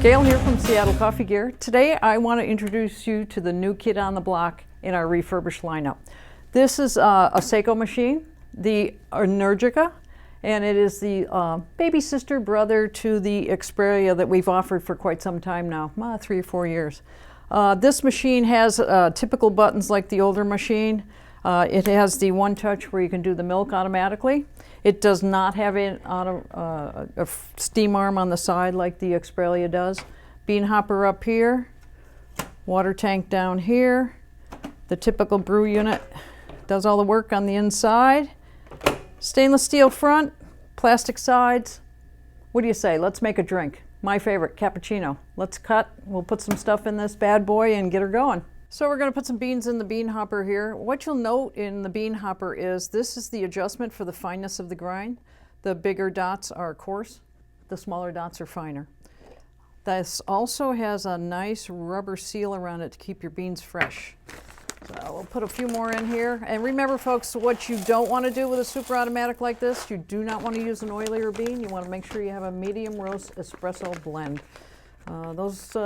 Gail here from Seattle Coffee Gear. Today I want to introduce you to the new kid on the block in our refurbished lineup. This is a Saeco machine, the Energica, and it is the baby sister brother to the Xperia that we've offered for quite some time now, 3 or 4 years. This machine has typical buttons like the older machine. It has the one touch where you can do the milk automatically. It does not have a steam arm on the side like the Xperia does. Bean hopper up here, water tank down here. The typical brew unit does all the work on the inside. Stainless steel front, plastic sides. What do you say? Let's make a drink. My favorite, cappuccino. Let's cut. We'll put some stuff in this bad boy and get her going. So we're going to put some beans in the bean hopper here. What you'll note in the bean hopper is this is the adjustment for the fineness of the grind. The bigger dots are coarse, the smaller dots are finer. This also has a nice rubber seal around it to keep your beans fresh. So we'll put a few more in here. And remember folks, what you don't want to do with a Superautomatic like this, you do not want to use an oilier bean. You want to make sure you have a medium roast espresso blend. Those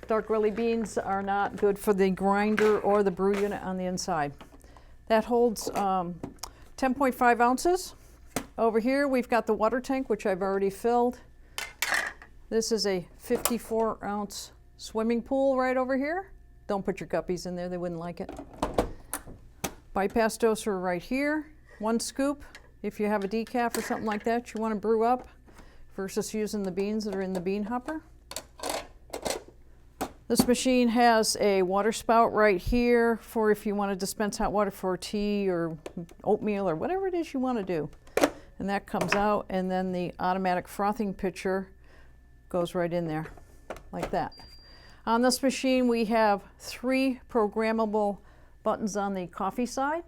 dark really beans are not good for the grinder or the brew unit on the inside. That holds 10.5 ounces. Over here we've got the water tank, which I've already filled. This is a 54-ounce swimming pool right over here. Don't put your guppies in there, they wouldn't like it. Bypass doser right here, 1 scoop. If you have a decaf or something like that you want to brew up versus using the beans that are in the bean hopper. This machine has a water spout right here for if you want to dispense hot water for tea or oatmeal or whatever it is you want to do. And that comes out, and then the automatic frothing pitcher goes right in there like that. On this machine we have 3 programmable buttons on the coffee side,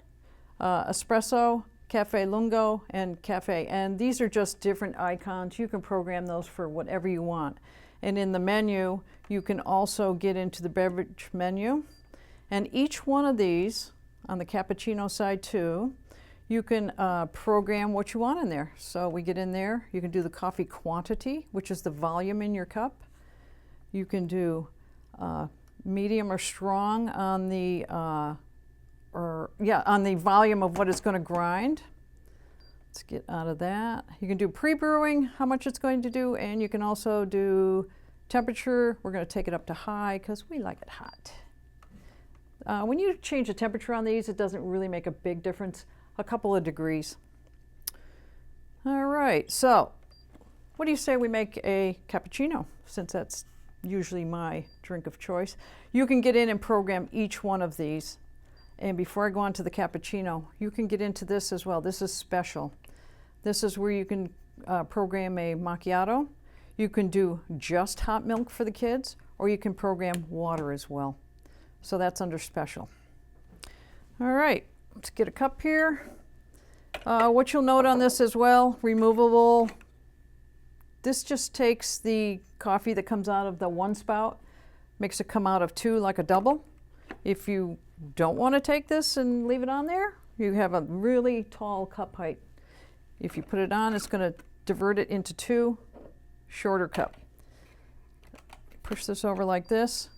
espresso, cafe lungo, and cafe. And these are just different icons. You can program those for whatever you want. And in the menu, you can also get into the beverage menu. And each one of these, on the cappuccino side too, you can program what you want in there. So we get in there, you can do the coffee quantity, which is the volume in your cup. You can do medium or strong on the, on the volume of what it's going to grind. Let's get out of that. You can do pre-brewing, how much it's going to do, and you can also do temperature. We're going to take it up to high because we like it hot. When you change the temperature on these, it doesn't really make a big difference, a couple of degrees. All right, so what do you say we make a cappuccino, since that's usually my drink of choice? You can get in and program each one of these. And before I go on to the cappuccino, you can get into this as well. This is special. This is where you can program a macchiato. You can do just hot milk for the kids, or you can program water as well. So that's under special. All right, let's get a cup here. What you'll note on this as well, removable. This just takes the coffee that comes out of the one spout, makes it come out of 2 like a double. If you don't want to take this and leave it on there, you have a really tall cup height. If you put it on, it's going to divert it into 2 shorter cup. Push this over like this.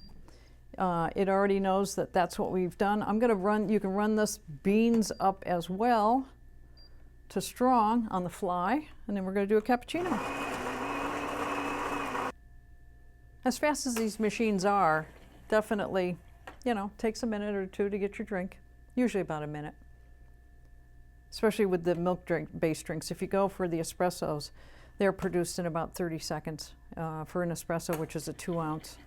It already knows that that's what we've done. I'm going to run, you can run this beans up as well to strong on the fly, and then we're going to do a cappuccino. As fast as these machines are, definitely, you know, takes a minute or 2 to get your drink, usually about a minute. Especially with the milk based drinks. If you go for the espressos, they're produced in about 30 seconds for an espresso, which is a 2 ounce.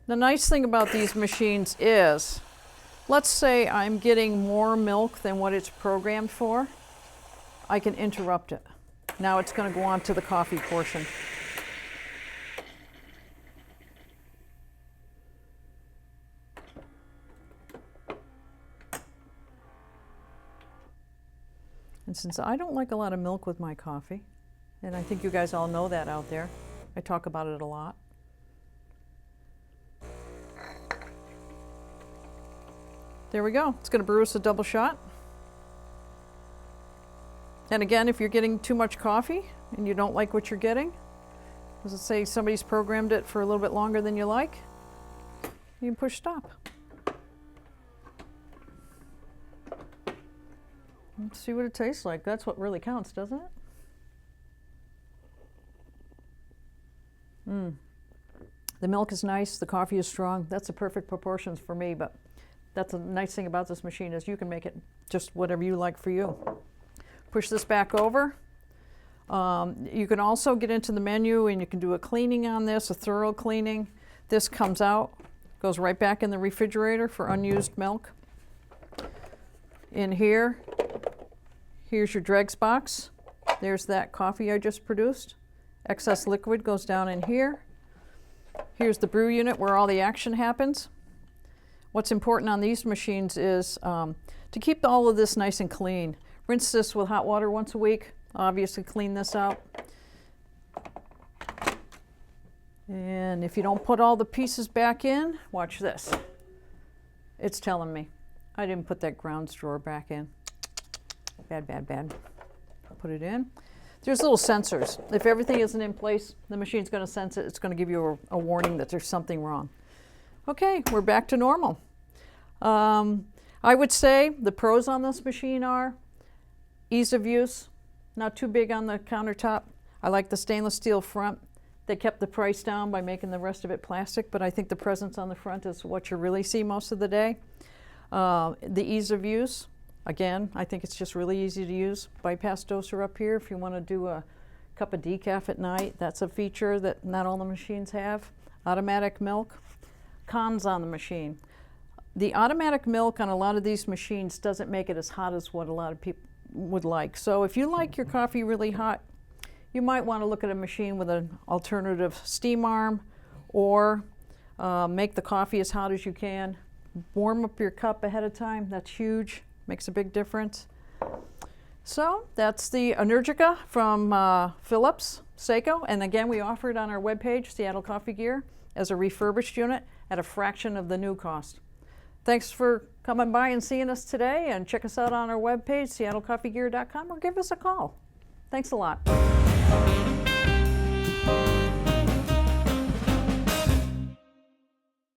The nice thing about these machines is, let's say I'm getting more milk than what it's programmed for, I can interrupt it. Now it's going to go on to the coffee portion. And since I don't like a lot of milk with my coffee, and I think you guys all know that out there, I talk about it a lot. There we go. It's going to brew us a double shot. And again, if you're getting too much coffee and you don't like what you're getting, let's say somebody's programmed it for a little bit longer than you like, you can push stop. Let's see what it tastes like. That's what really counts, doesn't it? The milk is nice, the coffee is strong. That's the perfect proportions for me, but that's a nice thing about this machine is you can make it just whatever you like for you. Push this back over. You can also get into the menu and you can do a cleaning on this, a thorough cleaning. This comes out, goes right back in the refrigerator for unused milk. In here, here's your dregs box. There's that coffee I just produced. Excess liquid goes down in here. Here's the brew unit where all the action happens. What's important on these machines is to keep all of this nice and clean. Rinse this with hot water once a week. Obviously clean this out. And if you don't put all the pieces back in, watch this. It's telling me I didn't put that ground drawer back in. Bad, bad, bad. Put it in. There's little sensors. If everything isn't in place, the machine's going to sense it. It's going to give you a warning that there's something wrong. Okay, we're back to normal. I would say the pros on this machine are ease of use, not too big on the countertop. I like the stainless steel front. They kept the price down by making the rest of it plastic, but I think the presence on the front is what you really see most of the day. The ease of use. Again, I think it's just really easy to use. Bypass doser up here if you want to do a cup of decaf at night. That's a feature that not all the machines have. Automatic milk. Cons on the machine. The automatic milk on a lot of these machines doesn't make it as hot as what a lot of people would like. So if you like your coffee really hot, you might want to look at a machine with an alternative steam arm, or make the coffee as hot as you can. Warm up your cup ahead of time. That's huge. Makes a big difference. So that's the Energica from Philips, Saeco. And again, we offer it on our webpage, Seattle Coffee Gear, as a refurbished unit at a fraction of the new cost. Thanks for coming by and seeing us today, and check us out on our webpage, seattlecoffeegear.com, or give us a call. Thanks a lot.